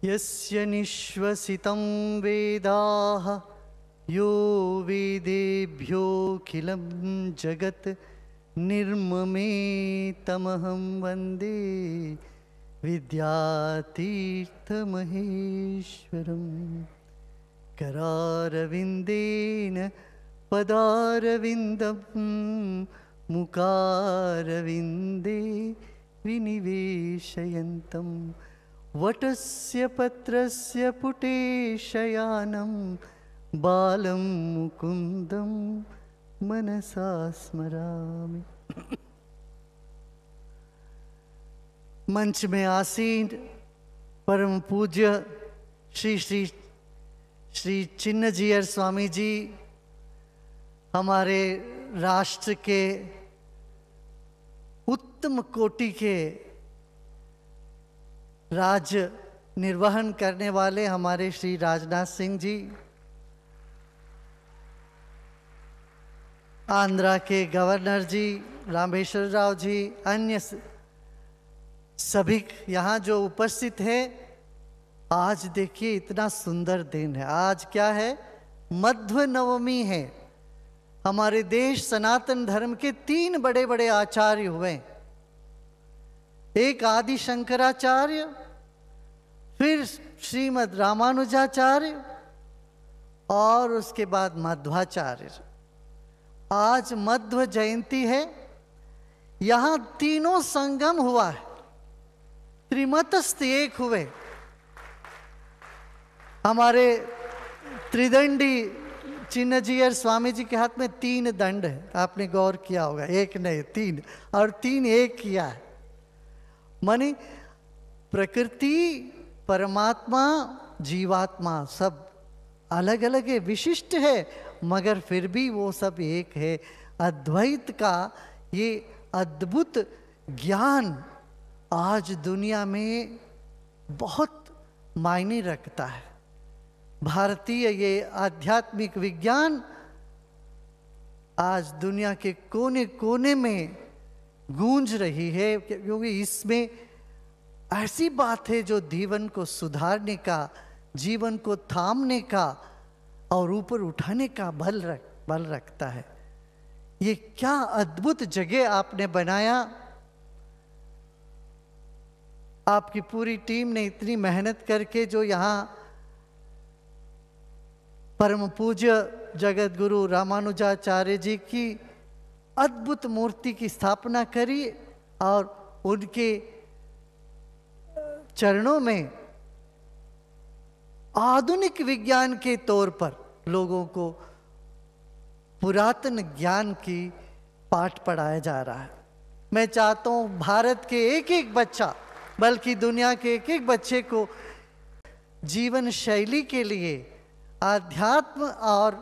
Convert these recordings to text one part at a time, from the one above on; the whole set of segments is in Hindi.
यस्य निश्वसितं वेदाः यो वेदेभ्योऽखिलं जगत् निर्ममेतमहं वन्दे विद्यातीर्थमहेश्वरम्। करारविन्देन पदारविन्दं मुखारविन्दे विनिवेशयन्तं वटस्य पत्रस्य पुटे शयानं बालं मुकुन्दं मनसा स्मरामि। मंच में आसीन परम पूज्य श्री श्री श्री चिन्नजीयर स्वामी जी हमारे राष्ट्र के उत्तम कोटि के राज्य निर्वहन करने वाले हमारे श्री राजनाथ सिंह जी, आंध्रा के गवर्नर जी रामेश्वर राव जी, अन्य सभी यहाँ जो उपस्थित है। आज देखिए इतना सुंदर दिन है। आज क्या है? मध्व नवमी है। हमारे देश सनातन धर्म के 3 बड़े बड़े आचार्य हुए। एक आदि शंकराचार्य, फिर श्रीमद् रामानुजाचार्य और उसके बाद मध्वाचार्य। आज मध्व जयंती है। यहाँ तीनों संगम हुआ है, त्रिमतस्थ एक हुए। हमारे त्रिदंडी चिन्नजीयर स्वामी जी के हाथ में 3 दंड है। आपने गौर किया होगा, एक नहीं 3, और 3 एक किया है। माने प्रकृति, परमात्मा, जीवात्मा सब अलग अलग है, विशिष्ट है, मगर फिर भी वो सब एक है। अद्वैत का ये अद्भुत ज्ञान आज दुनिया में बहुत मायने रखता है। भारतीय ये आध्यात्मिक विज्ञान आज दुनिया के कोने कोने में गूंज रही है, क्योंकि इसमें ऐसी बात है जो जीवन को सुधारने का, जीवन को थामने का और ऊपर उठाने का बल रखता है। ये क्या अद्भुत जगह आपने बनाया। आपकी पूरी टीम ने इतनी मेहनत करके जो यहाँ परम पूज्य जगत गुरु रामानुजाचार्य जी की अद्भुत मूर्ति की स्थापना करी और उनके चरणों में आधुनिक विज्ञान के तौर पर लोगों को पुरातन ज्ञान की पाठ पढ़ाया जा रहा है। मैं चाहता हूँ भारत के एक एक बच्चा, बल्कि दुनिया के एक एक बच्चे को जीवन शैली के लिए आध्यात्म और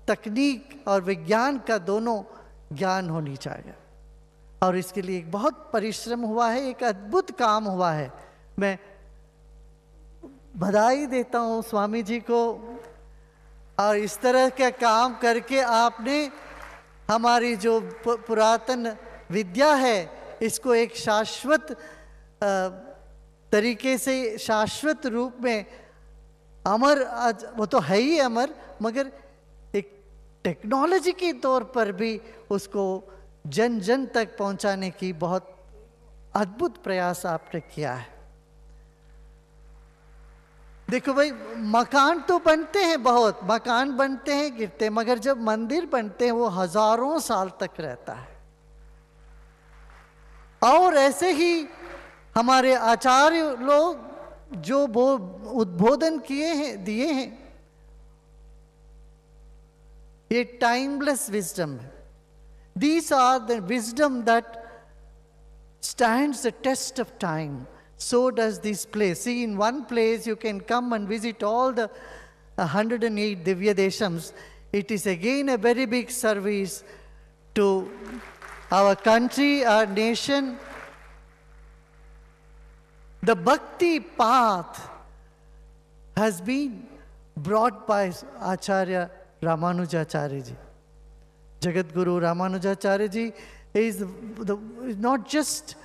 तकनीक और विज्ञान का दोनों ज्ञान होनी चाहिए। और इसके लिए एक बहुत परिश्रम हुआ है, एक अद्भुत काम हुआ है। मैं बधाई देता हूँ स्वामी जी को। और इस तरह का काम करके आपने हमारी जो पुरातन विद्या है इसको एक शाश्वत तरीके से, शाश्वत रूप में अमर, आज वो तो है ही अमर, मगर एक टेक्नोलॉजी के तौर पर भी उसको जन जन तक पहुंचाने की बहुत अद्भुत प्रयास आपने किया है। देखो भाई, मकान तो बनते हैं, बहुत मकान बनते हैं, गिरते हैं, मगर जब मंदिर बनते हैं वो हजारों साल तक रहता है। और ऐसे ही हमारे आचार्य लोग जो वो उद्बोधन किए हैं, दिए हैं, ये टाइमलेस विजडम है। These are the wisdom that stands the test of time. So does this place. See, in one place you can come and visit all the 108 Divya Deshams. It is again a very big service to our country, our nation. The Bhakti path has been brought by Acharya Ramanujacharya ji. Jagat Guru Ramanujacharya ji is not just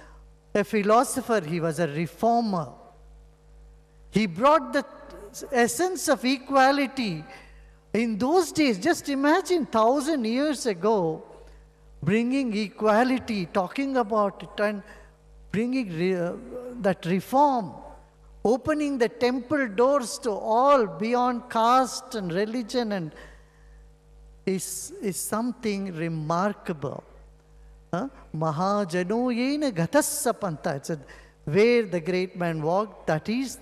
a philosopher, he was a reformer. He brought the essence of equality. In those days, just imagine 1,000 years ago, bringing equality, talking about it, and bringing that reform, opening the temple doors to all beyond caste and religion, and is something remarkable. Mahajano yena ghatasapanta. It's where the great man walked, that is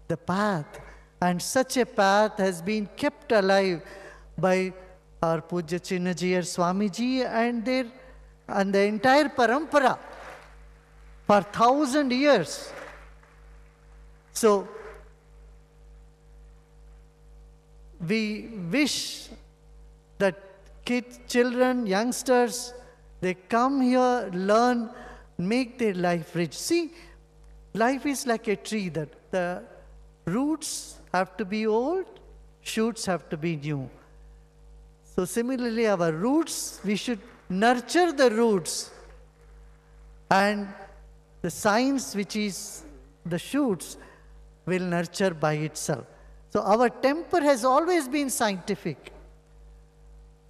the path. And such a path has been kept alive by our Pujya Chinnajiyar Swamiji and the entire parampara for 1,000 years. So we wish that kids, children, youngsters, they come here, learn, make their life rich. See, life is like a tree, that the roots have to be old, shoots have to be new. So similarly, our roots, we should nurture the roots, and the science, which is the shoots, will nurture by itself. So our temper has always been scientific.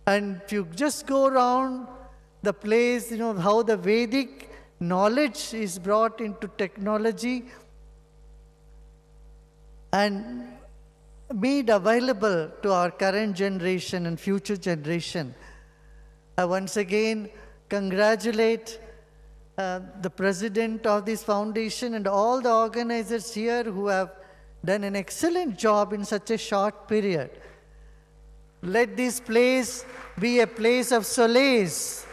And if you just go around the place, you know, how the Vedic knowledge is brought into technology and made available to our current generation and future generation. I once again congratulate the president of this foundation and all the organizers here who have done an excellent job in such a short period. Let this place be a place of solace,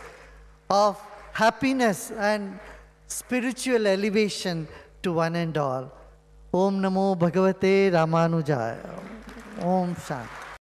of happiness and spiritual elevation to one and all. Om Namo Bhagavate Ramanujaya. Om Shanti.